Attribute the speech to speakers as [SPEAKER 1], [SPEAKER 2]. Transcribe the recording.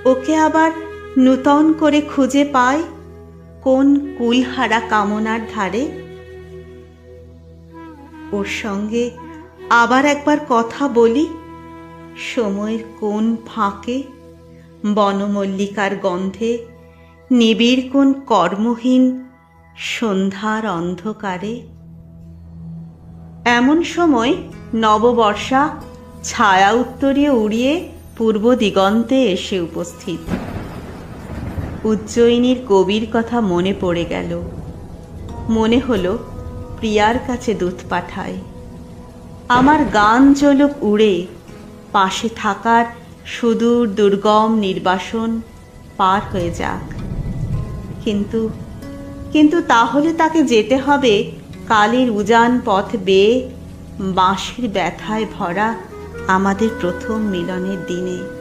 [SPEAKER 1] ওকে আবার নূতন করে খুঁজে পায় কোন কুলহারা কামনার ধারে। ওর সঙ্গে আবার একবার কথা বলি সময়ের কোন ফাঁকে, বনমল্লিকার গন্ধে, নিবিড় কোন কর্মহীন সন্ধ্যার অন্ধকারে। এমন সময় নববর্ষা ছায়া উত্তরীয় উড়িয়ে পূর্ব দিগন্তে এসে উপস্থিত। উজ্জয়িনীর কবির কথা মনে পড়ে গেল। মনে হলো প্রিয়ার কাছে দূত পাঠায়, আমার গান চলুক উড়ে, পাশে থাকার সুদূর দুর্গম নির্বাসন পার হয়ে যাক। কিন্তু কিন্তু তাহলে তাকে যেতে হবে কালের উজান পথ বেয়ে, বাঁশির ব্যথায় ভরা আমাদের প্রথম মিলনের দিনে।